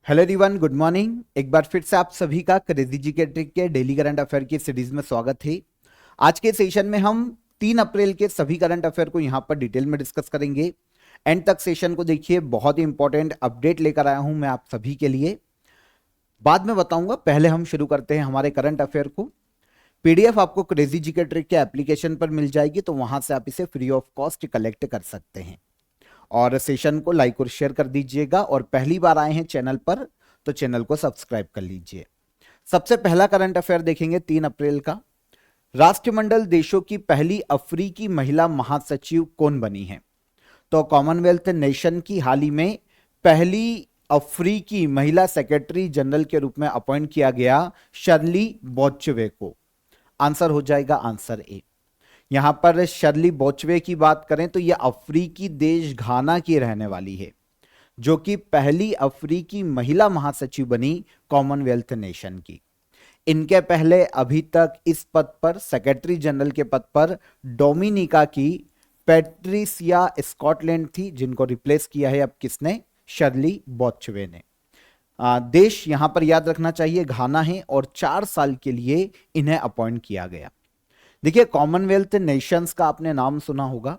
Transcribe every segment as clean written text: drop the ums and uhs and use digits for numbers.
Hello everyone, good morning. एक बार फिर से आप सभी का क्रेजी जी के ट्रिक के डेली करंट अफेयर की सीरीज में स्वागत है। आज के सेशन में हम 3 अप्रैल के सभी करंट अफेयर को यहां पर डिटेल में डिस्कस करेंगे। एंड तक सेशन को देखिए, बहुत ही इंपॉर्टेंट अपडेट लेकर आया हूं मैं आप सभी के लिए। बाद में बताऊंगा, पहले हम शुरू करते हैं हमारे करंट अफेयर को। पीडीएफ आपको क्रेजी जी के ट्रिक के एप्लीकेशन पर मिल जाएगी, तो वहां से आप इसे फ्री ऑफ कॉस्ट कलेक्ट कर सकते हैं। और सेशन को लाइक और शेयर कर दीजिएगा, और पहली बार आए हैं चैनल पर तो चैनल को सब्सक्राइब कर लीजिए। सबसे पहला करंट अफेयर देखेंगे 3 अप्रैल का। राष्ट्रमंडल देशों की पहली अफ्रीकी महिला महासचिव कौन बनी है? तो कॉमनवेल्थ नेशन की हाल ही में पहली अफ्रीकी महिला सेक्रेटरी जनरल के रूप में अपॉइंट किया गया शर्ली बोचवे को। आंसर हो जाएगा आंसर ए। यहां पर शर्ली बोचवे की बात करें तो यह अफ्रीकी देश घाना की रहने वाली है, जो कि पहली अफ्रीकी महिला महासचिव बनी कॉमनवेल्थ नेशन की। इनके पहले अभी तक इस पद पर, सेक्रेटरी जनरल के पद पर, डोमिनिका की पैट्रिसिया स्कॉटलैंड थी, जिनको रिप्लेस किया है अब किसने? शर्ली बोचवे ने। देश यहां पर याद रखना चाहिए घाना है, और 4 साल के लिए इन्हें अपॉइंट किया गया। देखिए, कॉमनवेल्थ नेशंस का आपने नाम सुना होगा।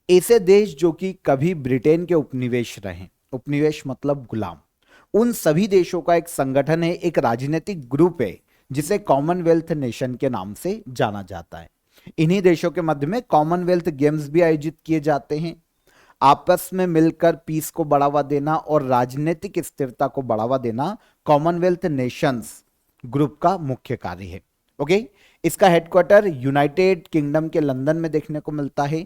ऐसे देश जो कि कभी ब्रिटेन के उपनिवेश रहे, उपनिवेश मतलब गुलाम, उन सभी देशों का एक संगठन है, एक राजनीतिक ग्रुप है, जिसे कॉमनवेल्थ नेशन के नाम से जाना जाता है। इन्हीं देशों के मध्य में कॉमनवेल्थ गेम्स भी आयोजित किए जाते हैं। आपस में मिलकर पीस को बढ़ावा देना और राजनीतिक स्थिरता को बढ़ावा देना कॉमनवेल्थ नेशंस ग्रुप का मुख्य कार्य है। ओके, इसका हेडक्वार्टर यूनाइटेड किंगडम के लंदन में देखने को मिलता है।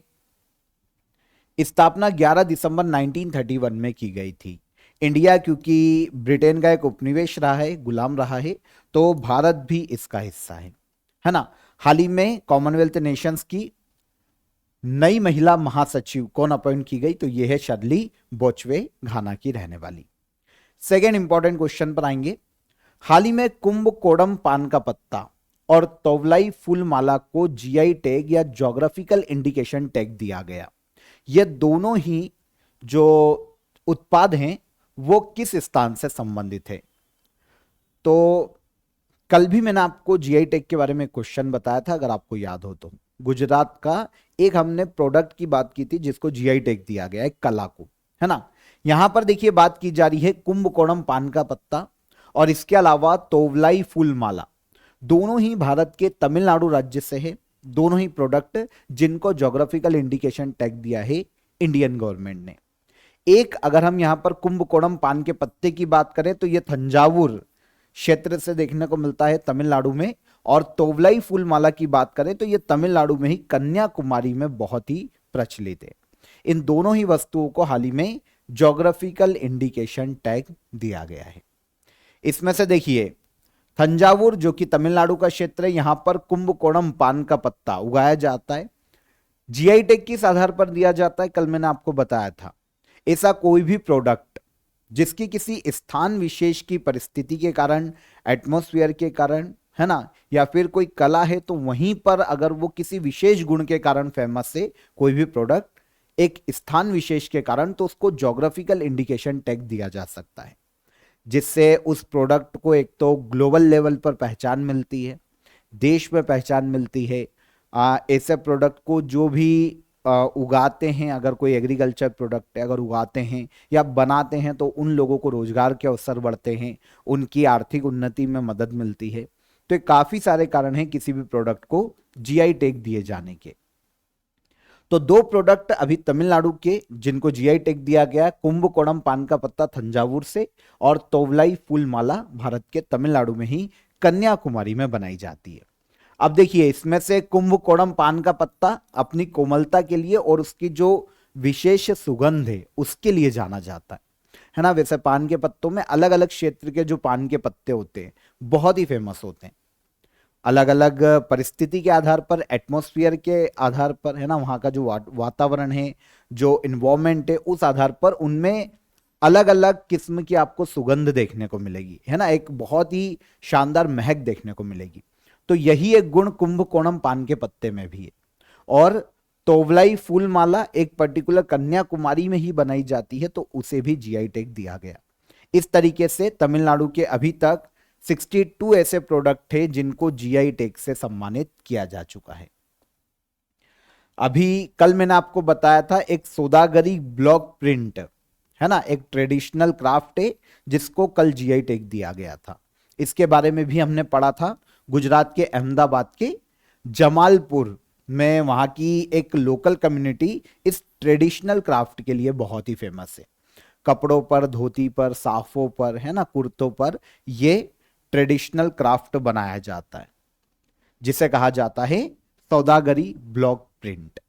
स्थापना 11 दिसंबर 1931 में की गई थी। इंडिया क्योंकि ब्रिटेन का एक उपनिवेश रहा है, गुलाम रहा है, तो भारत भी इसका हिस्सा है ना। हाल ही में कॉमनवेल्थ नेशंस की नई महिला महासचिव कौन अपॉइंट की गई? तो यह है शर्ली बोचवे, घाना की रहने वाली। सेकेंड इंपॉर्टेंट क्वेश्चन पर आएंगे। हाल ही में कुंभकोणम पान का पत्ता और तोवलाई फूल माला को जीआई टैग या ज्योग्राफिकल इंडिकेशन टैग दिया गया। ये दोनों ही जो उत्पाद हैं वो किस स्थान से संबंधित है? तो कल भी मैंने आपको जीआई टैग के बारे में क्वेश्चन बताया था, अगर आपको याद हो तो। गुजरात का एक हमने प्रोडक्ट की बात की थी जिसको जीआई टैग दिया गया है, कला को, है ना। यहां पर देखिए बात की जा रही है कुंभकोणम पान का पत्ता और इसके अलावा तोवलाई फूल माला। दोनों ही भारत के तमिलनाडु राज्य से है। दोनों ही प्रोडक्ट जिनको ज्योग्राफिकल इंडिकेशन टैग दिया है इंडियन गवर्नमेंट ने। एक अगर हम यहां पर कुंभकोणम पान के पत्ते की बात करें तो यह तंजावुर क्षेत्र से देखने को मिलता है, तमिलनाडु में। और तोवलाई फूल माला की बात करें तो यह तमिलनाडु में ही, कन्याकुमारी में बहुत ही प्रचलित है। इन दोनों ही वस्तुओं को हाल ही में ज्योग्राफिकल इंडिकेशन टैग दिया गया है। इसमें से देखिए, तंजावुर जो कि तमिलनाडु का क्षेत्र है, यहां पर कुंभकोणम पान का पत्ता उगाया जाता है। जीआई टैग किस आधार पर दिया जाता है? कल मैंने आपको बताया था। ऐसा कोई भी प्रोडक्ट जिसकी किसी स्थान विशेष की परिस्थिति के कारण, एटमॉस्फेयर के कारण, है ना, या फिर कोई कला है, तो वहीं पर अगर वो किसी विशेष गुण के कारण फेमस है, कोई भी प्रोडक्ट एक स्थान विशेष के कारण, तो उसको ज्योग्राफिकल इंडिकेशन टैग दिया जा सकता है, जिससे उस प्रोडक्ट को एक तो ग्लोबल लेवल पर पहचान मिलती है, देश में पहचान मिलती है। ऐसे प्रोडक्ट को जो भी उगाते हैं, अगर कोई एग्रीकल्चर प्रोडक्ट है, अगर उगाते हैं या बनाते हैं, तो उन लोगों को रोजगार के अवसर बढ़ते हैं, उनकी आर्थिक उन्नति में मदद मिलती है। तो काफी सारे कारण हैं किसी भी प्रोडक्ट को जीआई टैग दिए जाने के। तो 2 प्रोडक्ट अभी तमिलनाडु के जिनको जीआई टैग दिया गया, कुंभकोणम पान का पत्ता तंजावुर से और तोवलाई फूल माला भारत के तमिलनाडु में ही कन्याकुमारी में बनाई जाती है। अब देखिए, इसमें से कुंभकोणम पान का पत्ता अपनी कोमलता के लिए और उसकी जो विशेष सुगंध है उसके लिए जाना जाता है ना। वैसे पान के पत्तों में अलग अलग क्षेत्र के जो पान के पत्ते होते हैं बहुत ही फेमस होते हैं, अलग अलग परिस्थिति के आधार पर, एटमॉस्फेयर के आधार पर, है ना, वहां का जो वातावरण है, जो इन्वायरमेंट है, उस आधार पर उनमें अलग अलग किस्म की आपको सुगंध देखने को मिलेगी, है ना, एक बहुत ही शानदार महक देखने को मिलेगी। तो यही एक गुण कुंभकोणम पान के पत्ते में भी है। और तोवलाई फूल माला एक पर्टिकुलर कन्याकुमारी में ही बनाई जाती है, तो उसे भी जीआई टैग दिया गया। इस तरीके से तमिलनाडु के अभी तक 62 ऐसे प्रोडक्ट थे जिनको जीआई टैग से सम्मानित किया जा चुका है। अभी कल मैंने आपको बताया था एक सौदागरी ब्लॉक प्रिंट है ना, एक ट्रेडिशनल क्राफ्ट है जिसको कल जीआई टैग दिया गया था। इसके बारे में भी हमने पढ़ा था। गुजरात के अहमदाबाद के जमालपुर में वहां की एक लोकल कम्युनिटी इस ट्रेडिशनल क्राफ्ट के लिए बहुत ही फेमस है। कपड़ों पर, धोती पर, साफों पर, है ना, कुर्तों पर ये ट्रेडिशनल क्राफ्ट बनाया जाता है जिसे कहा जाता है सौदागरी ब्लॉक प्रिंट।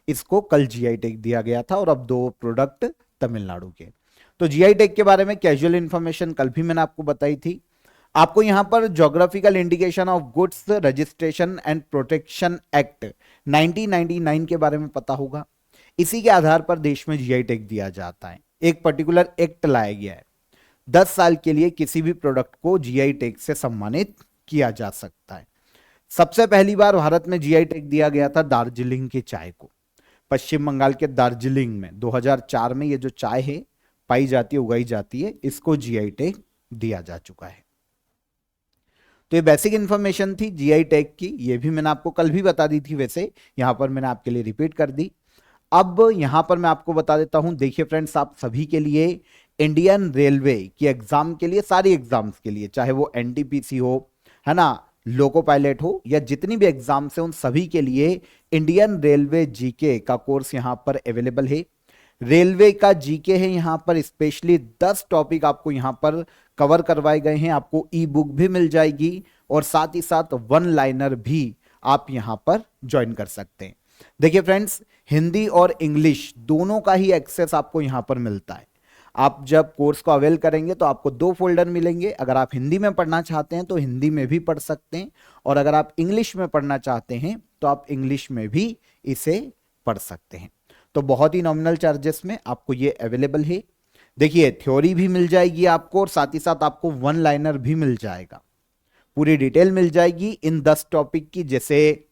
इसको कल जीआई टैग दिया गया था और अब 2 प्रोडक्ट तमिलनाडु के। तो जीआई टैग के बारे में कैजुअल इंफॉर्मेशन कल भी मैंने आपको बताई थी। आपको यहां पर geographical indication of goods registration and protection act 1999 के बारे में पता होगा। इसी के आधार पर देश में जीआई टैग दिया जाता है। एक पर्टिकुलर एक्ट लाया गया है, 10 साल के लिए किसी भी प्रोडक्ट को जीआई टैग से सम्मानित किया जा सकता है। सबसे पहली बार भारत में जीआई टैग दिया गया था दार्जिलिंग की चाय को। पश्चिम बंगाल के दार्जिलिंग में 2004 में ये जो चाय है पाई जाती है, उगाई जाती है, इसको जीआई टैग दिया जा चुका है। तो ये बेसिक इंफॉर्मेशन थी जीआई टैग की, ये भी मैंने आपको कल भी बता दी थी, वैसे यहां पर मैंने आपके लिए रिपीट कर दी। अब यहां पर मैं आपको बता देता हूं। देखिए फ्रेंड्स, आप सभी के लिए इंडियन रेलवे की एग्जाम के लिए, सारी एग्जाम्स के लिए, चाहे वो एनटीपीसी हो, है ना, लोको पायलट हो, या जितनी भी एग्जाम्स है उन सभी के लिए इंडियन रेलवे जीके का कोर्स यहां पर अवेलेबल है। रेलवे का जीके है यहां पर, स्पेशली 10 टॉपिक आपको यहां पर कवर करवाए गए हैं। आपको ई बुक भी मिल जाएगी और साथ ही साथ 1 लाइनर भी आप यहां पर ज्वाइन कर सकते हैं। देखिए फ्रेंड्स, हिंदी और इंग्लिश दोनों का ही एक्सेस आपको यहां पर मिलता है। आप जब कोर्स को अवेल करेंगे तो आपको 2 फोल्डर मिलेंगे। अगर आप हिंदी में पढ़ना चाहते हैं तो हिंदी में भी पढ़ सकते हैं, और अगर आप इंग्लिश में पढ़ना चाहते हैं तो आप इंग्लिश में भी इसे पढ़ सकते हैं। तो बहुत ही नॉमिनल चार्जेस में आपको ये अवेलेबल है। देखिए, थ्योरी भी मिल जाएगी आपको और साथ ही साथ आपको 1 लाइनर भी मिल जाएगा। पूरी डिटेल मिल जाएगी इन 10 टॉपिक की। जैसे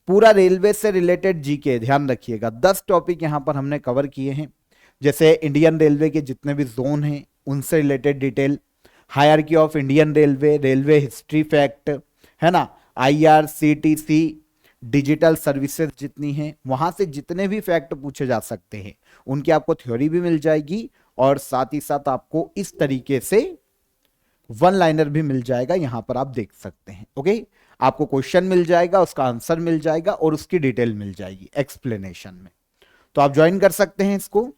पूरा रेलवे से रिलेटेड जीके, ध्यान रखिएगा, 10 टॉपिक यहां पर हमने कवर किए हैं। जैसे इंडियन रेलवे के जितने भी जोन हैं उनसे related detail, hierarchy of Indian railway, railway history fact, है ना, आईआरसीटीसी, डिजिटल सर्विसेज जितनी हैं, वहां से जितने भी फैक्ट पूछे जा सकते हैं उनकी आपको थ्योरी भी मिल जाएगी, और साथ ही साथ आपको इस तरीके से 1 लाइनर भी मिल जाएगा, यहां पर आप देख सकते हैं। ओके, आपको क्वेश्चन मिल जाएगा, उसका आंसर मिल जाएगा और उसकी डिटेल मिल जाएगी एक्सप्लेनेशन में। तो आप ज्वाइन कर सकते हैं इसको।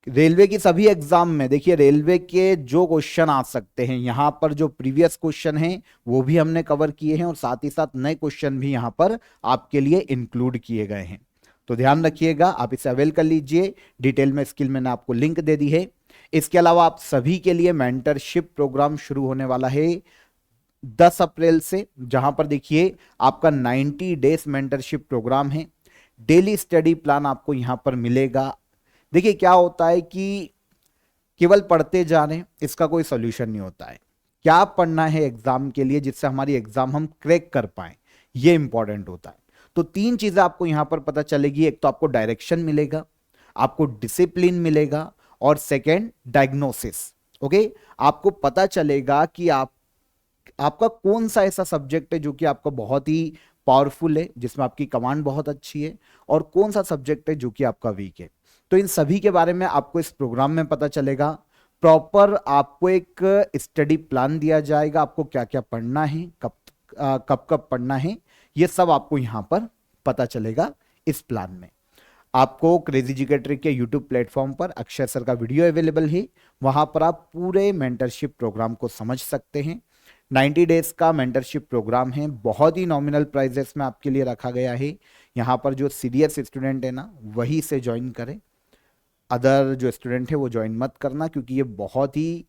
रेलवे की सभी एग्जाम में देखिए, रेलवे के जो क्वेश्चन आ सकते हैं यहां पर, जो प्रीवियस क्वेश्चन हैं वो भी हमने कवर किए हैं और साथ ही साथ नए क्वेश्चन भी यहां पर आपके लिए इंक्लूड किए गए हैं। तो ध्यान रखिएगा, आप इसे अवेल कर लीजिए। डिटेल में स्किल मैंने आपको लिंक दे दी है। इसके अलावा आप सभी के लिए मेंटरशिप प्रोग्राम शुरू होने वाला है 10 अप्रैल से, जहां पर देखिए आपका 90 डेज मेंटरशिप प्रोग्राम है। डेली स्टडी प्लान आपको यहां पर मिलेगा। देखिए, क्या होता है कि केवल पढ़ते जाने इसका कोई सॉल्यूशन नहीं होता है। क्या पढ़ना है एग्जाम के लिए जिससे हमारी एग्जाम हम क्रैक कर पाए, ये इंपॉर्टेंट होता है। तो 3 चीजें आपको यहां पर पता चलेगी। एक तो आपको डायरेक्शन मिलेगा, आपको डिसिप्लिन मिलेगा, और सेकेंड डायग्नोसिस। ओके, आपको पता चलेगा कि आपका कौन सा ऐसा सब्जेक्ट है जो कि आपका बहुत ही पावरफुल है, जिसमें आपकी कमांड बहुत अच्छी है, और कौन सा सब्जेक्ट है जो कि आपका वीक है। तो इन सभी के बारे में आपको इस प्रोग्राम में पता चलेगा। प्रॉपर आपको एक स्टडी प्लान दिया जाएगा, आपको क्या क्या पढ़ना है, कब कब पढ़ना है, ये सब आपको यहां पर पता चलेगा इस प्लान में। आपको क्रेजी जीके ट्रिक के यूट्यूब प्लेटफॉर्म पर अक्षय सर का वीडियो अवेलेबल है, वहां पर आप पूरे मेंटरशिप प्रोग्राम को समझ सकते हैं। 90 डेज का मेंटरशिप प्रोग्राम है, बहुत ही नॉमिनल प्राइजेस में आपके लिए रखा गया है। यहाँ पर जो सीरियस स्टूडेंट है ना, वही से ज्वाइन करें। अदर जो स्टूडेंट है वो ज्वाइन मत करना, क्योंकि ये बहुत ही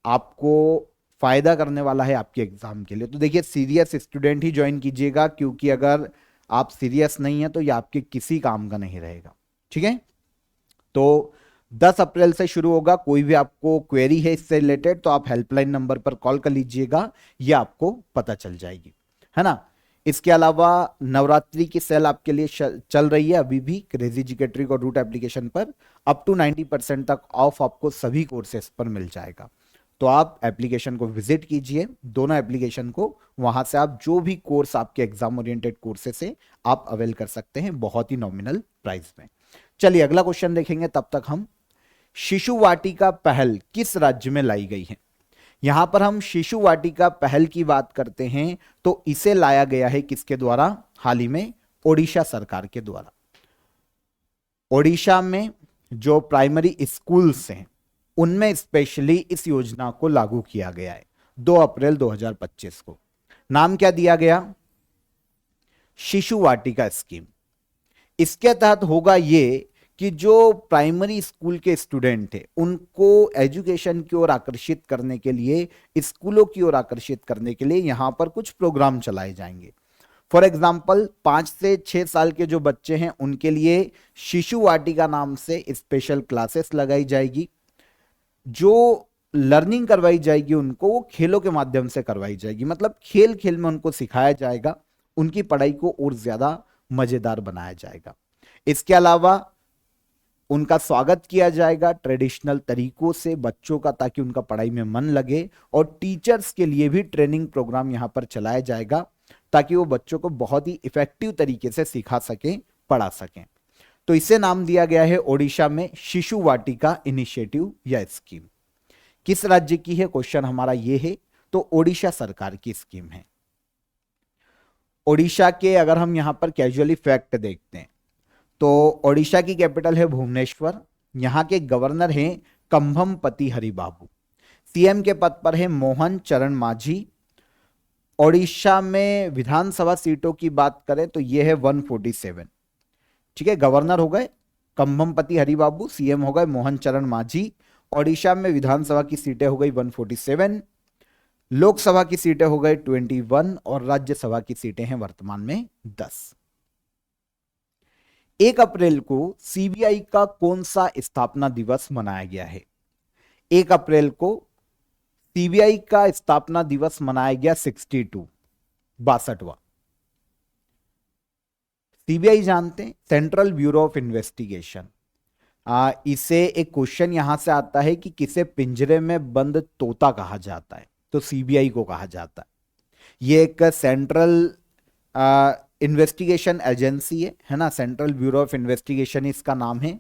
आपको फायदा करने वाला है आपके एग्जाम के लिए। तो देखिए, सीरियस स्टूडेंट ही ज्वाइन कीजिएगा, क्योंकि अगर आप सीरियस नहीं है तो ये आपके किसी काम का नहीं रहेगा। ठीक है, तो 10 अप्रैल से शुरू होगा। कोई भी आपको क्वेरी है इससे रिलेटेड तो आप हेल्पलाइन नंबर पर कॉल कर लीजिएगा, ये आपको पता चल जाएगी, है ना। इसके अलावा नवरात्रि की सेल आपके लिए चल रही है अभी भी क्रेजी जीके ट्रिक और रूट एप्लीकेशन पर। अप टू 90% तक ऑफ आपको सभी कोर्सेज पर मिल जाएगा। तो आप एप्लीकेशन को विजिट कीजिए, दोनों एप्लीकेशन को, वहां से आप जो भी कोर्स आपके एग्जाम ओरिएंटेड कोर्सेस है आप अवेल कर सकते हैं बहुत ही नॉमिनल प्राइस में। चलिए अगला क्वेश्चन देखेंगे, तब तक हम शिशु वाटिका पहल किस राज्य में लाई गई है। यहां पर हम शिशु वाटिका पहल की बात करते हैं तो इसे लाया गया है किसके द्वारा, हाल ही में ओडिशा सरकार के द्वारा। ओडिशा में जो प्राइमरी स्कूल्स हैं उनमें स्पेशली इस योजना को लागू किया गया है 2 अप्रैल 2025 को। नाम क्या दिया गया, शिशु वाटिका स्कीम। इसके तहत होगा ये कि जो प्राइमरी स्कूल के स्टूडेंट हैं उनको एजुकेशन की ओर आकर्षित करने के लिए, स्कूलों की ओर आकर्षित करने के लिए यहां पर कुछ प्रोग्राम चलाए जाएंगे। फॉर एग्जाम्पल 5 से 6 साल के जो बच्चे हैं उनके लिए शिशु वाटिका नाम से स्पेशल क्लासेस लगाई जाएगी। जो लर्निंग करवाई जाएगी उनको वो खेलों के माध्यम से करवाई जाएगी, मतलब खेल खेल में उनको सिखाया जाएगा, उनकी पढ़ाई को और ज्यादा मजेदार बनाया जाएगा। इसके अलावा उनका स्वागत किया जाएगा ट्रेडिशनल तरीकों से बच्चों का, ताकि उनका पढ़ाई में मन लगे, और टीचर्स के लिए भी ट्रेनिंग प्रोग्राम यहां पर चलाया जाएगा ताकि वो बच्चों को बहुत ही इफेक्टिव तरीके से सिखा सकें, पढ़ा सकें। तो इसे नाम दिया गया है ओडिशा में शिशु वाटिका इनिशिएटिव या स्कीम। किस राज्य की है, क्वेश्चन हमारा ये है, तो ओडिशा सरकार की स्कीम है। ओडिशा के अगर हम यहां पर कैजुअली फैक्ट देखते हैं तो ओडिशा की कैपिटल है भुवनेश्वर, यहां के गवर्नर हैं कंभमपति हरिबाबू, सीएम के पद पर है मोहन चरण मांझी। ओडिशा में विधानसभा सीटों की बात करें तो यह है 147। ठीक है, गवर्नर हो गए कंभमपति हरिबाबू, सीएम हो गए मोहन चरण मांझी। ओडिशा में विधानसभा की सीटें हो गई 147, लोकसभा की सीटें हो गई 21 और राज्यसभा की सीटें हैं वर्तमान में 10। 1 अप्रैल को सीबीआई का कौन सा स्थापना दिवस मनाया गया है। 1 अप्रैल को सीबीआई का स्थापना दिवस मनाया गया 62वां। सीबीआई जानते हैं, सेंट्रल ब्यूरो ऑफ इन्वेस्टिगेशन। इसे एक क्वेश्चन यहां से आता है कि किसे पिंजरे में बंद तोता कहा जाता है, तो सीबीआई को कहा जाता है। ये एक सेंट्रल इन्वेस्टिगेशन एजेंसी है ना, सेंट्रल ब्यूरो ऑफ इन्वेस्टिगेशन इसका नाम है।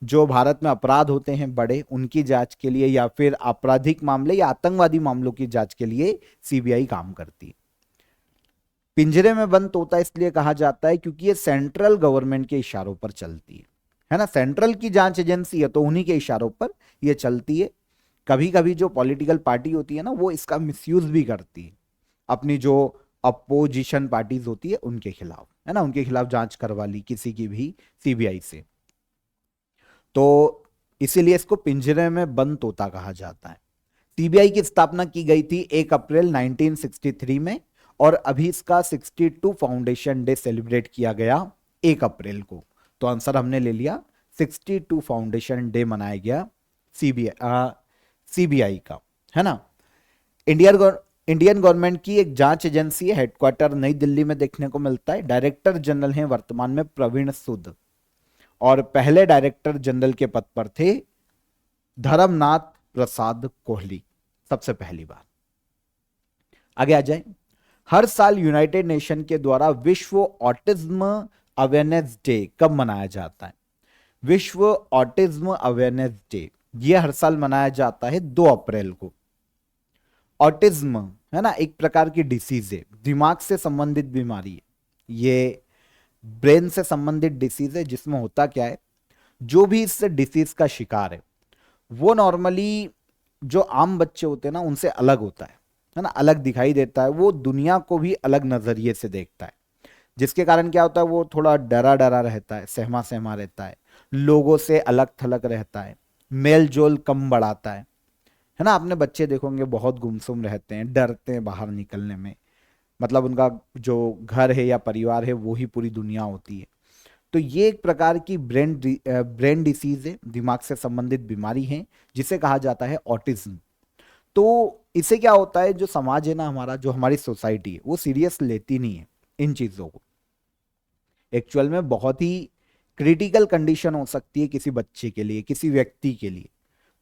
जो भारत में अपराध होते हैं बड़े, उनकी जांच के लिए या फिर आपराधिक मामले या आतंकवादी मामलों की जांच के लिए सीबीआई काम करती है। पिंजरे में बंद तोता इसलिए कहा जाता है क्योंकि ये सेंट्रल गवर्नमेंट के इशारों पर चलती है ना, सेंट्रल की जांच एजेंसी है तो उन्हीं के इशारों पर ये चलती है। कभी कभी जो पॉलिटिकल पार्टी होती है ना वो इसका मिसयूज भी करती है, अपनी जो अपोजिशन पार्टीज होती है उनके खिलाफ, है ना, उनके खिलाफ जांच करवा ली किसी की भी सीबीआई से, तो इसीलिए इसको पिंजरे में बंद तोता कहा जाता है। सीबीआई की स्थापना की गई थी 1 अप्रैल 1963 में और अभी इसका 62 फाउंडेशन डे सेलिब्रेट किया गया 1 अप्रैल को। तो आंसर हमने ले लिया, 62 फाउंडेशन डे मनाया गया सीबीआई का, है ना। इंडियन गवर्नमेंट की एक जांच एजेंसी है, हेडक्वार्टर नई दिल्ली में देखने को मिलता है। डायरेक्टर जनरल हैं वर्तमान में प्रवीण सूद और पहले डायरेक्टर जनरल के पद पर थे धर्मनाथ प्रसाद कोहली, सबसे पहली बार। आगे आ जाए। हर साल यूनाइटेड नेशन के द्वारा विश्व ऑटिज्म अवेयरनेस डे कब मनाया जाता है। विश्व ऑटिज्म अवेयरनेस डे यह हर साल मनाया जाता है 2 अप्रैल को। ऑटिज्म है ना, एक प्रकार की डिसीज है, दिमाग से संबंधित बीमारी है, ये ब्रेन से संबंधित डिसीज है, जिसमें होता क्या है, जो भी इस डिसीज का शिकार है वो नॉर्मली जो आम बच्चे होते हैं ना उनसे अलग होता है ना, अलग दिखाई देता है, वो दुनिया को भी अलग नजरिए से देखता है, जिसके कारण क्या होता है वो थोड़ा डरा डरा रहता है, सहमा सहमा रहता है, लोगों से अलग थलग रहता है, मेल जोल कम बढ़ाता है ना। आपने बच्चे देखोगे बहुत गुमसुम रहते हैं, डरते हैं बाहर निकलने में, मतलब उनका जो घर है या परिवार है वो ही पूरी दुनिया होती है। तो ये एक प्रकार की ब्रेन डिसीज है, दिमाग से संबंधित बीमारी है, जिसे कहा जाता है ऑटिज्म। तो इससे क्या होता है, जो समाज है ना हमारा, जो हमारी सोसाइटी है वो सीरियस लेती नहीं है, इन चीजों को। एक्चुअल में बहुत ही क्रिटिकल कंडीशन हो सकती है किसी बच्चे के लिए, किसी व्यक्ति के लिए,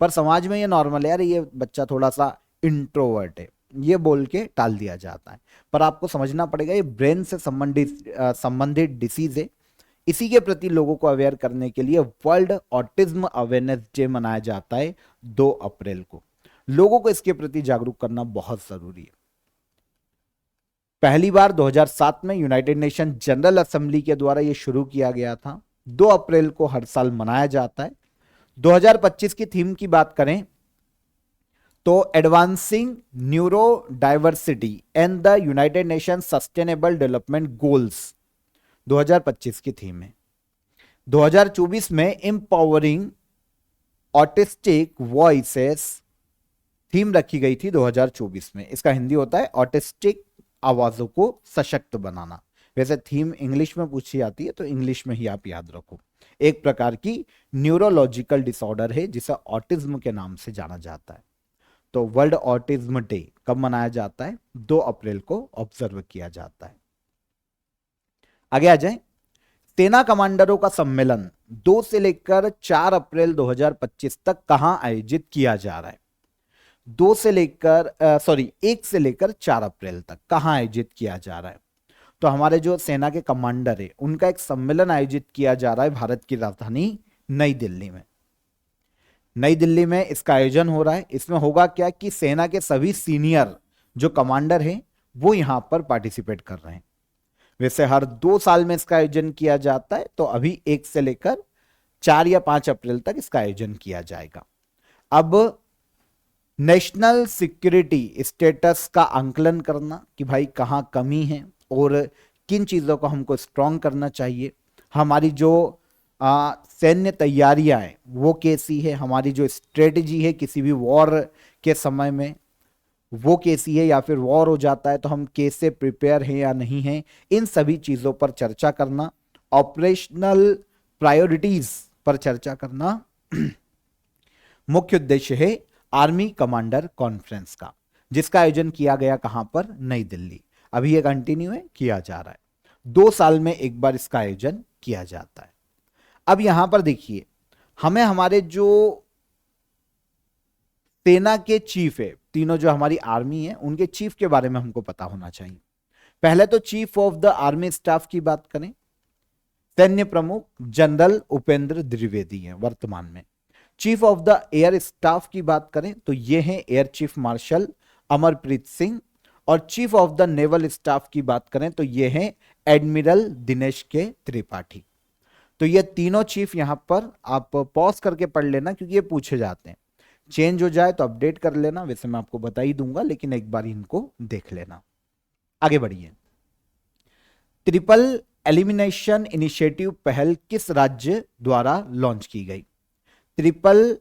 पर समाज में ये नॉर्मल है, यार ये बच्चा थोड़ा सा इंट्रोवर्ट है, ये बोल के टाल दिया जाता है। पर आपको समझना पड़ेगा ये ब्रेन से संबंधित डिसीज है। इसी के प्रति लोगों को अवेयर करने के लिए वर्ल्ड ऑटिज्म अवेयरनेस डे मनाया जाता है 2 अप्रैल को। लोगों को इसके प्रति जागरूक करना बहुत जरूरी है। पहली बार 2007 में यूनाइटेड नेशन जनरल असेंबली के द्वारा यह शुरू किया गया था। 2 अप्रैल को हर साल मनाया जाता है। 2025 की थीम की बात करें तो advancing neuro diversity and the United nation sustainable development goals 2025 की थीम है। 2024 में एम्पावरिंग ऑटिस्टिक वॉइसेस थीम रखी गई थी 2024 में। इसका हिंदी होता है ऑटिस्टिक आवाजों को सशक्त बनाना। वैसे थीम इंग्लिश में पूछी जाती है तो इंग्लिश में ही आप याद रखो। एक प्रकार की न्यूरोलॉजिकल डिसऑर्डर है जिसे ऑटिज्म के नाम से जाना जाता है। तो वर्ल्ड ऑटिज्म डे कब मनाया जाता है? 2 अप्रैल को ऑब्जर्व किया जाता है। आगे आ जाए। सेना कमांडरों का सम्मेलन 2 से लेकर 4 अप्रैल 2025 तक कहां आयोजित किया जा रहा है? 1 से लेकर 4 अप्रैल तक कहां आयोजित किया जा रहा है? तो हमारे जो सेना के कमांडर है उनका एक सम्मेलन आयोजित किया जा रहा है भारत की राजधानी नई दिल्ली में। नई दिल्ली में इसका आयोजन हो रहा है। इसमें होगा क्या कि सेना के सभी सीनियर जो कमांडर हैं वो यहां पर पार्टिसिपेट कर रहे हैं। वैसे हर 2 साल में इसका आयोजन किया जाता है, तो अभी 1 से लेकर 4 या 5 अप्रैल तक इसका आयोजन किया जाएगा। अब नेशनल सिक्योरिटी स्टेटस का आंकलन करना कि भाई कहां कमी है और किन चीजों को हमको स्ट्रांग करना चाहिए, हमारी जो सैन्य तैयारियां हैं वो कैसी है, हमारी जो स्ट्रेटजी है किसी भी वॉर के समय में वो कैसी है, या फिर वॉर हो जाता है तो हम कैसे प्रिपेयर हैं या नहीं हैं, इन सभी चीजों पर चर्चा करना। ऑपरेशनल प्रायोरिटीज पर चर्चा करना मुख्य उद्देश्य है आर्मी कमांडर कॉन्फ्रेंस का, जिसका आयोजन किया गया कहां पर? नई दिल्ली। अभी ये कंटिन्यू है, किया जा रहा है। 2 साल में एक बार इसका आयोजन किया जाता है। अब यहां पर देखिए, हमें हमारे जो सेना के चीफ है, तीनों जो हमारी आर्मी है उनके चीफ के बारे में हमको पता होना चाहिए। पहले तो chief of the army staff की बात करें, सैन्य प्रमुख जनरल उपेंद्र द्विवेदी हैं वर्तमान में। Chief of the air staff की बात करें तो ये हैं air chief marshal Amarpreet Singh, और chief of the naval staff की बात करें तो ये हैं एडमिरल दिनेश के त्रिपाठी। तो ये तीनों चीफ यहां पर आप पॉज करके पढ़ लेना क्योंकि ये पूछे जाते हैं। चेंज हो जाए तो अपडेट कर लेना, वैसे मैं आपको बता ही दूंगा, लेकिन एक बार इनको देख लेना। आगे बढ़िए। ट्रिपल एलिमिनेशन इनिशिएटिव पहल किस राज्य द्वारा लॉन्च की गई? ट्रिपल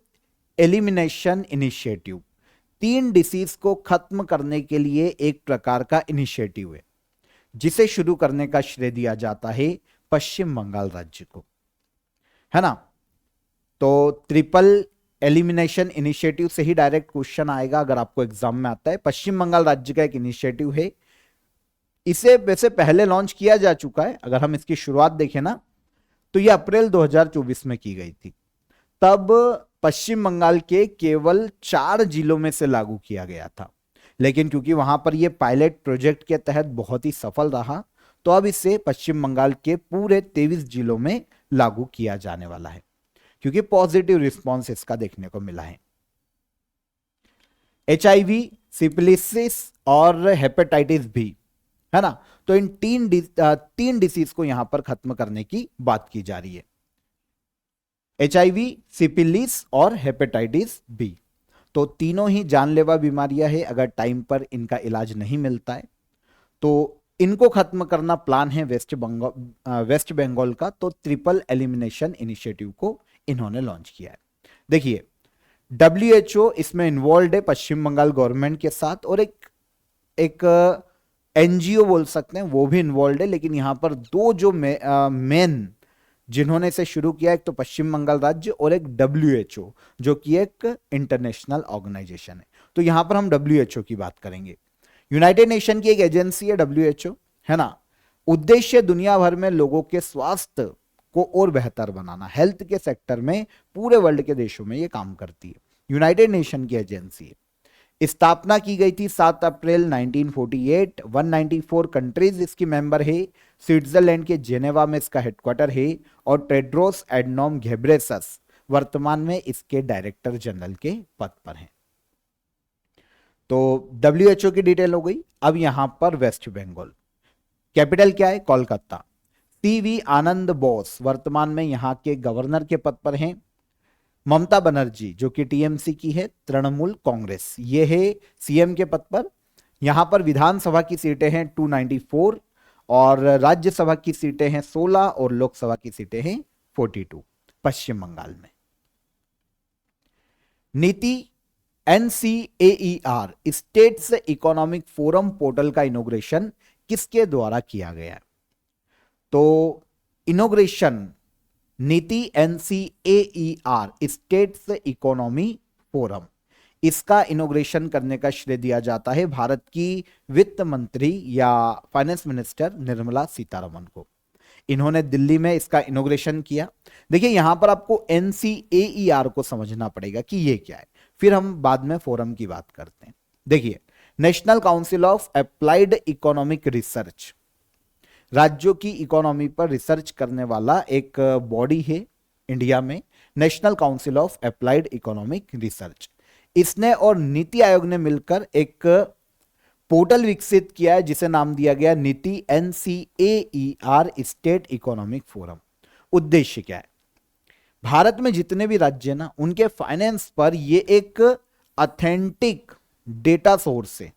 एलिमिनेशन इनिशिएटिव 3 डिसीज को खत्म करने के लिए एक प्रकार का इनिशिएटिव है जिसे शुरू करने का श्रेय दिया जाता है पश्चिम बंगाल राज्य को, है ना। तो ट्रिपल एलिमिनेशन इनिशिएटिव से ही डायरेक्ट क्वेश्चन आएगा अगर आपको एग्जाम में आता है। पश्चिम बंगाल राज्य का एक इनिशिएटिव है, इसे वैसे पहले लॉन्च किया जा चुका है। अगर हम इसकी शुरुआत देखें ना तो यह अप्रैल 2024 में की गई थी। तब पश्चिम बंगाल के केवल 4 जिलों में से लागू किया गया था, लेकिन क्योंकि वहां पर यह पायलट प्रोजेक्ट के तहत बहुत ही सफल रहा तो अब इसे पश्चिम बंगाल के पूरे 23 जिलों में लागू किया जाने वाला है, क्योंकि पॉजिटिव रिस्पॉन्स इसका देखने को मिला है। HIV, सिफिलिसिस और हेपेटाइटिस बी, है ना। तो इन 3 डिसीज को यहां पर खत्म करने की बात की जा रही है। HIV, सिफिलिस और हेपेटाइटिस बी, तो तीनों ही जानलेवा बीमारियां हैं। अगर टाइम पर इनका इलाज नहीं मिलता है तो इनको खत्म करना प्लान है वेस्ट बंगाल का। तो ट्रिपल एलिमिनेशन इनिशिएटिव को इन्होंने लॉन्च किया है। देखिए, WHO इसमें इन्वॉल्व है पश्चिम बंगाल गवर्नमेंट के साथ, और एक NGO बोल सकते हैं वो भी इन्वॉल्व है। लेकिन यहां पर 2 जो मेन जिन्होंने इसे शुरू किया, एक तो पश्चिम बंगाल राज्य और एक WHO जो कि एक इंटरनेशनल ऑर्गेनाइजेशन है। तो यहां पर हम WHO की बात करेंगे। यूनाइटेड नेशन की एक एजेंसी है WHO, है ना। उद्देश्य दुनिया भर में लोगों के स्वास्थ्य को और बेहतर बनाना। हेल्थ के सेक्टर में पूरे वर्ल्ड के देशों में ये काम करती है। यूनाइटेड नेशन की एजेंसी है। स्थापना की गई थी 7 अप्रैल 1948। 194 कंट्रीज इसकी मेंबर है। स्विट्जरलैंड के जेनेवा में इसका हेडक्वार्टर है। और टेड्रोस एडनॉम घेब्रेसस वर्तमान में इसके डायरेक्टर जनरल के पद पर हैं। तो WHO की डिटेल हो गई। अब यहां पर वेस्ट बंगाल, कैपिटल क्या है? कोलकाता। CV आनंद बोस वर्तमान में यहां के गवर्नर के पद पर हैं। ममता बनर्जी जो कि TMC की है, तृणमूल कांग्रेस, ये है CM के पद पर। यहां पर विधानसभा की सीटें हैं 294 और राज्यसभा की सीटें हैं 16 और लोकसभा की सीटें हैं 42 पश्चिम बंगाल में। नीति NCAER states economic forum portal का इनॉग्रेशन किसके द्वारा किया गया? तो इनॉग्रेशन नीति NCAER स्टेट्स इकोनॉमी फोरम, इसका इनॉग्रेशन करने का श्रेय दिया जाता है भारत की वित्त मंत्री या फाइनेंस मिनिस्टर निर्मला सीतारमण को। इन्होंने दिल्ली में इसका इनॉग्रेशन किया। देखिए यहां पर आपको NCAER को समझना पड़ेगा कि ये क्या है, फिर हम बाद में फोरम की बात करते हैं। देखिए, national council of applied economic research, राज्यों की इकोनॉमी पर रिसर्च करने वाला एक बॉडी है इंडिया में, national council of applied economic research. इसने और नीति आयोग ने मिलकर एक पोर्टल विकसित किया है जिसे नाम दिया गया नीति NCAER स्टेट इकोनॉमिक फोरम। उद्देश्य क्या है? भारत में जितने भी राज्य ना, उनके फाइनेंस पर ये एक ऑथेंटिक डेटा सोर्स है।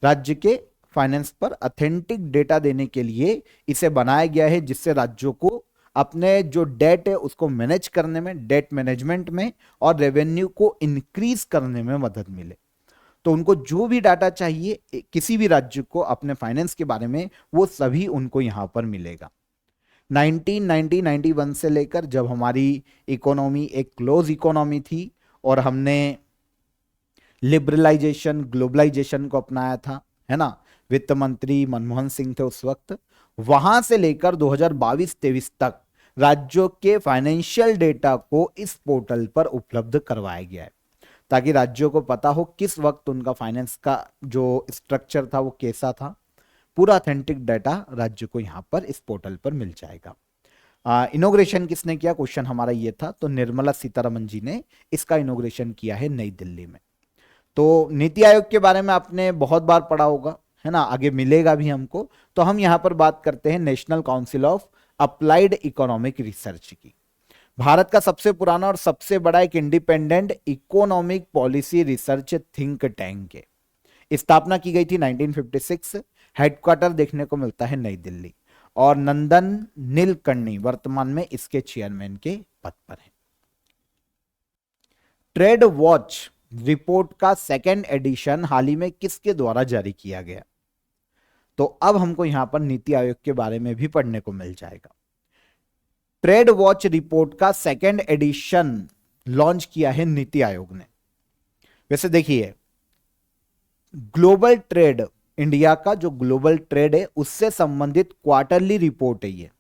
राज्य के फाइनेंस पर ऑथेंटिक डेटा देने के लिए इसे बनाया गया है, जिससे राज्यों को अपने जो डेट है उसको मैनेज करने में, डेट मैनेजमेंट में और रेवेन्यू को इंक्रीज करने में मदद मिले। तो उनको जो भी डाटा चाहिए किसी भी राज्य को अपने फाइनेंस के बारे में, वो सभी उनको यहां पर मिलेगा। 1991 से लेकर जब हमारी इकोनॉमी एक क्लोज इकोनॉमी थी और हमने लिबरलाइजेशन, ग्लोबलाइजेशन को अपनाया था, है ना, वित्त मंत्री मनमोहन सिंह थे उस वक्त, वहां से लेकर 2022-23 तक राज्यों के फाइनेंशियल डेटा को इस पोर्टल पर उपलब्ध करवाया गया है, ताकि राज्यों को पता हो किस वक्त उनका फाइनेंस का जो स्ट्रक्चर था वो कैसा था। पूरा ऑथेंटिक डाटा राज्य को यहां पर इस पोर्टल पर मिल जाएगा। इनॉग्रेशन किसने किया? क्वेश्चन हमारा ये था। तो निर्मला सीतारमण जी ने इसका इनॉग्रेशन किया है नई दिल्ली में। तो नीति आयोग के बारे में आपने बहुत बार पढ़ा होगा, है ना, आगे मिलेगा भी हमको। तो हम यहां पर बात करते हैं national council of applied economic research की। भारत का सबसे पुराना और सबसे बड़ा एक independent economic policy research think tank है। स्थापना की गई थी 1956। हेडक्वार्टर देखने को मिलता है नई दिल्ली और नंदन नीलकर्णी वर्तमान में इसके चेयरमैन के पद पर है। ट्रेड वॉच रिपोर्ट का सेकेंड एडिशन हाल ही में किसके द्वारा जारी किया गया? तो अब हमको यहां पर नीति आयोग के बारे में भी पढ़ने को मिल जाएगा। ट्रेड वॉच रिपोर्ट का सेकेंड एडिशन लॉन्च किया है नीति आयोग ने। वैसे देखिए, ग्लोबल ट्रेड, इंडिया का जो ग्लोबल ट्रेड है उससे संबंधित क्वार्टरली रिपोर्ट है ये,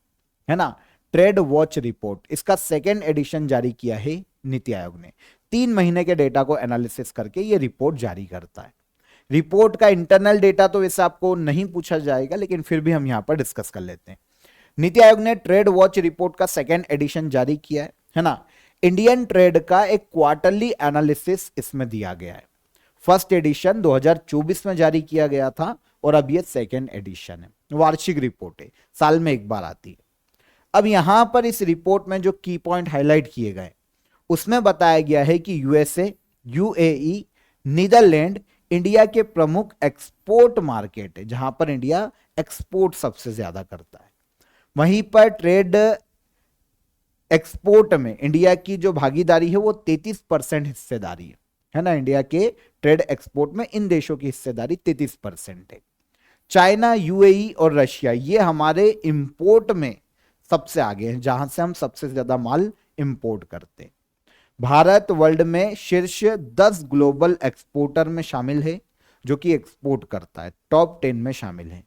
है ना, ट्रेड वॉच रिपोर्ट। इसका सेकेंड एडिशन जारी किया है नीति आयोग ने। 3 महीने के डेटा को एनालिसिस करके ये रिपोर्ट जारी करता है। रिपोर्ट का इंटरनल डेटा तो वैसे आपको नहीं पूछा जाएगा, लेकिन फिर भी हम यहां पर डिस्कस कर लेते हैं। नीति आयोग ने ट्रेड वॉच रिपोर्ट का सेकेंड एडिशन जारी किया है ना। इंडियन ट्रेड का एक क्वार्टरली एनालिसिस इसमें दिया गया है। फर्स्ट एडिशन 2024 में जारी किया गया था और अब ये सेकेंड एडिशन है। वार्षिक रिपोर्ट है, साल में एक बार आती है। अब यहां पर इस रिपोर्ट में जो की पॉइंट हाईलाइट किए गए उसमें बताया गया है कि USA, UAE, नीदरलैंड इंडिया के प्रमुख एक्सपोर्ट मार्केट है, जहां पर इंडिया एक्सपोर्ट सबसे ज्यादा करता है। वहीं पर ट्रेड एक्सपोर्ट में इंडिया की जो भागीदारी है वो 33% हिस्सेदारी है ना। इंडिया के ट्रेड एक्सपोर्ट में इन देशों की हिस्सेदारी 33% है। चाइना, UAE और रशिया ये हमारे इंपोर्ट में सबसे आगे हैं, जहां से हम सबसे ज्यादा माल इंपोर्ट करते हैं। भारत वर्ल्ड में शीर्ष 10 ग्लोबल एक्सपोर्टर में शामिल है, जो कि एक्सपोर्ट करता है, टॉप 10 में शामिल है।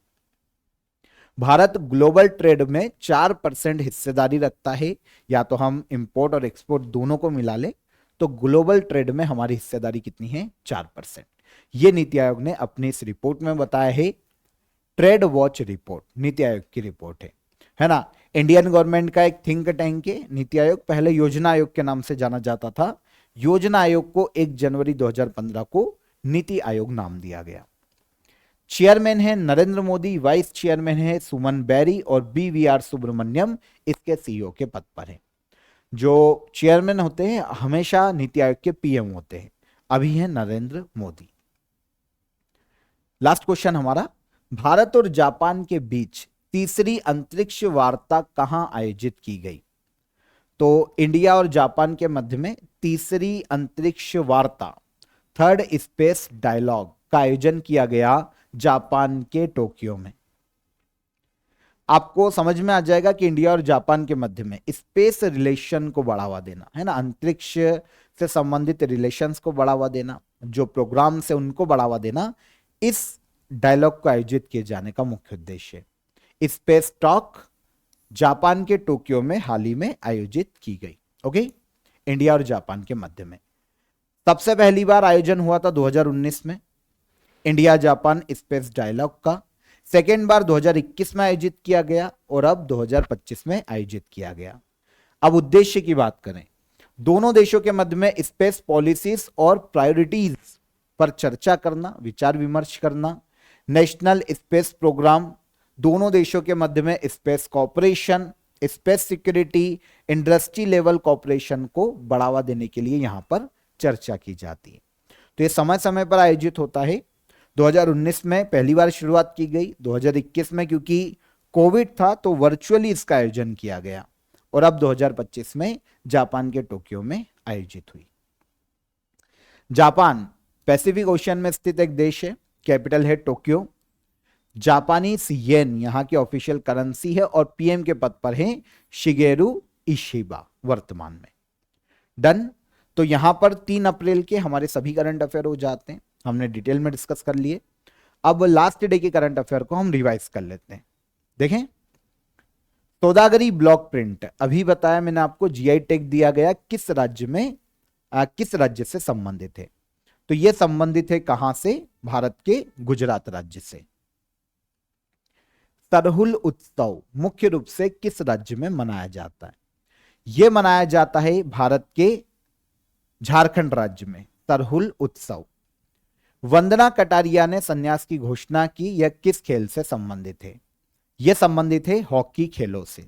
भारत ग्लोबल ट्रेड में 4% हिस्सेदारी रखता है, या तो हम इंपोर्ट और एक्सपोर्ट दोनों को मिला ले तो ग्लोबल ट्रेड में हमारी हिस्सेदारी कितनी है, 4%। ये नीति आयोग ने अपनी इस रिपोर्ट में बताया है। Trade watch report NITI Aayog की रिपोर्ट है ना। इंडियन गवर्नमेंट का एक थिंक टैंक है नीति आयोग, पहले योजना आयोग के नाम से जाना जाता था। योजना आयोग को 1 जनवरी 2015 को नीति आयोग नाम दिया गया। चेयरमैन है नरेंद्र मोदी, वाइस चेयरमैन है सुमन बैरी और BVR सुब्रमण्यम इसके CEO के पद पर है। जो चेयरमैन होते हैं हमेशा नीति आयोग के PM होते हैं, अभी है नरेंद्र मोदी। लास्ट क्वेश्चन हमारा, भारत और जापान के बीच तीसरी अंतरिक्ष वार्ता कहां आयोजित की गई? तो इंडिया और जापान के मध्य में तीसरी अंतरिक्ष वार्ता, थर्ड स्पेस डायलॉग का आयोजन किया गया जापान के टोक्यो में। आपको समझ में आ जाएगा कि इंडिया और जापान के मध्य में स्पेस रिलेशन को बढ़ावा देना है ना, अंतरिक्ष से संबंधित रिलेशंस को बढ़ावा देना, जो प्रोग्राम से उनको बढ़ावा देना, इस डायलॉग को आयोजित किए जाने का मुख्य उद्देश्य है। स्पेस टॉक जापान के टोक्यो में हाल ही में आयोजित की गई। ओके, इंडिया और जापान के मध्य में सबसे पहली बार आयोजन हुआ था 2019 में इंडिया जापान स्पेस डायलॉग का। सेकेंड बार 2021 में आयोजित किया गया और अब 2025 में आयोजित किया गया। अब उद्देश्य की बात करें, दोनों देशों के मध्य में स्पेस पॉलिसीज और प्रायोरिटीज पर चर्चा करना, विचार विमर्श करना, नेशनल स्पेस प्रोग्राम, दोनों देशों के मध्य में space cooperation, space security, industry level cooperation को बढ़ावा देने के लिए यहां पर चर्चा की जाती है। तो ये समय समय पर आयोजित होता है। 2019 में पहली बार शुरुआत की गई, 2021 में क्योंकि कोविड था तो वर्चुअली इसका आयोजन किया गया और अब 2025 में जापान के टोक्यो में आयोजित हुई। जापान पैसिफिक ओशियन में स्थित एक देश है, कैपिटल है टोक्यो। जापानीज येन यहां की ऑफिशियल करेंसी है और PM के पद पर है शिगेरू इशिबा वर्तमान में। डन। तो यहां पर 3 अप्रैल के हमारे सभी करंट अफेयर हो जाते हैं, हमने डिटेल में डिस्कस कर लिए। अब लास्ट डे के करंट अफेयर को हम रिवाइज कर लेते हैं। देखें, सौदागरी ब्लॉक प्रिंट अभी बताया मैंने आपको, GI टैग दिया गया, किस राज्य से संबंधित है? तो यह संबंधित है कहां से? भारत के गुजरात राज्य से। सरहुल उत्सव मुख्य रूप से किस राज्य में मनाया जाता है? यह मनाया जाता है भारत के झारखंड राज्य में, सरहुल उत्सव। वंदना कटारिया ने संन्यास की घोषणा की, यह किस खेल से संबंधित है? यह संबंधित है हॉकी खेलों से।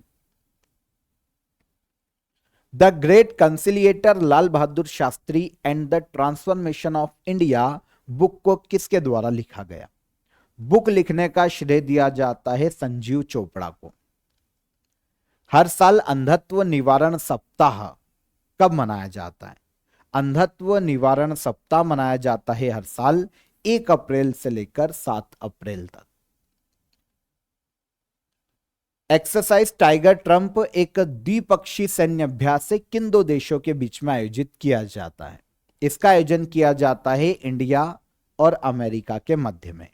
The great conciliator Lal Bahadur Shastri and the transformation of India book को किसके द्वारा लिखा गया? बुक लिखने का श्रेय दिया जाता है संजीव चोपड़ा को। हर साल अंधत्व निवारण सप्ताह कब मनाया जाता है? अंधत्व निवारण सप्ताह मनाया जाता है हर साल 1 अप्रैल से लेकर 7 अप्रैल तक। एक्सरसाइज टाइगर ट्रंप एक द्विपक्षीय सैन्य अभ्यास से किन 2 देशों के बीच में आयोजित किया जाता है? इसका आयोजन किया जाता है इंडिया और अमेरिका के मध्य में।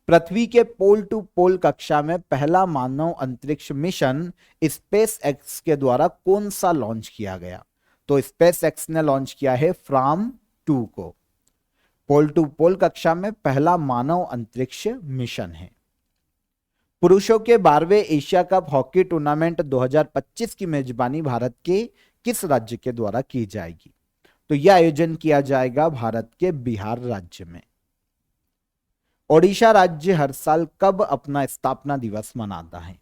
पृथ्वी के पोल टू पोल कक्षा में पहला मानव अंतरिक्ष मिशन स्पेस एक्स के द्वारा कौन सा लॉन्च किया गया? तो स्पेस एक्स ने लॉन्च किया है फ्राम 2 को। पोल टू पोल कक्षा में पहला मानव अंतरिक्ष मिशन है। पुरुषों के 12वें एशिया कप हॉकी टूर्नामेंट 2025 की मेजबानी भारत के किस राज्य के द्वारा की जाएगी? तो यह आयोजन किया जाएगा भारत के बिहार राज्य में। ओडिशा राज्य हर साल कब अपना स्थापना दिवस मनाता है?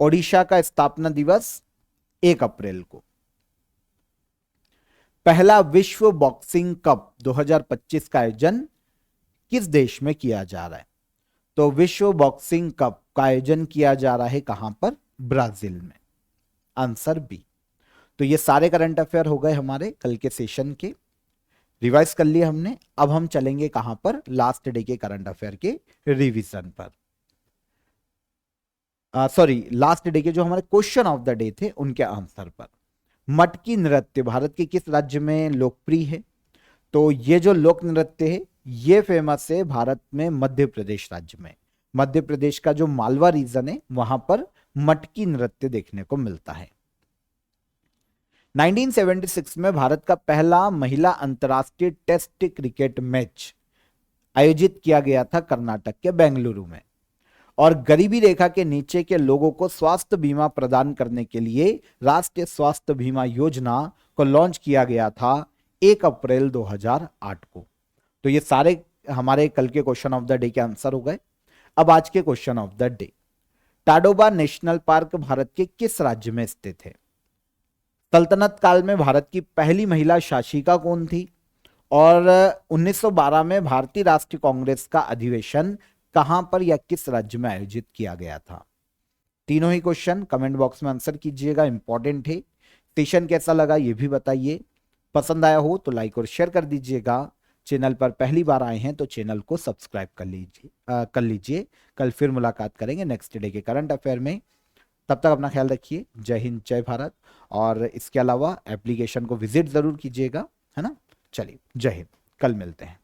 ओडिशा का स्थापना दिवस 1 अप्रैल को। पहला विश्व बॉक्सिंग कप 2025 का आयोजन किस देश में किया जा रहा है? तो विश्व बॉक्सिंग कप का आयोजन किया जा रहा है कहां पर? ब्राजील में। Answer B. तो ये सारे करंट अफेयर हो गए हमारे कल के सेशन के, रिवाइज कर लिए हमने। अब हम चलेंगे कहां पर? लास्ट डे के करंट अफेयर के रिवीजन पर। सॉरी, लास्ट डे के जो हमारे क्वेश्चन ऑफ द डे थे उनके आंसर पर। मटकी नृत्य भारत के किस राज्य में लोकप्रिय है? तो ये जो लोक नृत्य है ये फेमस है भारत में मध्य प्रदेश राज्य में। मध्य प्रदेश का जो मालवा रीजन है वहां पर मटकी नृत्य देखने को मिलता है। 1976 में भारत का पहला महिला अंतर्राष्ट्रीय टेस्ट क्रिकेट मैच आयोजित किया गया था कर्नाटक के बेंगलुरु में। और गरीबी रेखा के नीचे के लोगों को स्वास्थ्य बीमा प्रदान करने के लिए राष्ट्रीय स्वास्थ्य बीमा योजना को लॉन्च किया गया था 1 अप्रैल 2008 को। तो ये सारे हमारे कल के क्वेश्चन ऑफ द डे के आंसर हो गए। अब आज के question of the day, Tadoba national park Bharat के किस राज्य में स्थित है? सल्तनत काल में भारत की पहली महिला शासिका कौन थी? और 1912 में भारतीय राष्ट्रीय कांग्रेस का अधिवेशन कहां पर या किस राज्य में आयोजित किया गया था? तीनों ही क्वेश्चन कमेंट बॉक्स में आंसर कीजिएगा, इंपॉर्टेंट है। सेशन कैसा लगा ये भी बताइए। पसंद आया हो तो लाइक और शेयर कर दीजिएगा। चैनल पर पहली बार आए हैं तो चैनल को सब्सक्राइब कर लीजिए। कल फिर मुलाकात करेंगे नेक्स्ट डे के करंट अफेयर में। तब तक अपना ख्याल रखिए। जय हिंद, जय भारत। और इसके अलावा एप्लीकेशन को विजिट जरूर कीजिएगा, है ना। चलिए, जय हिंद, कल मिलते हैं।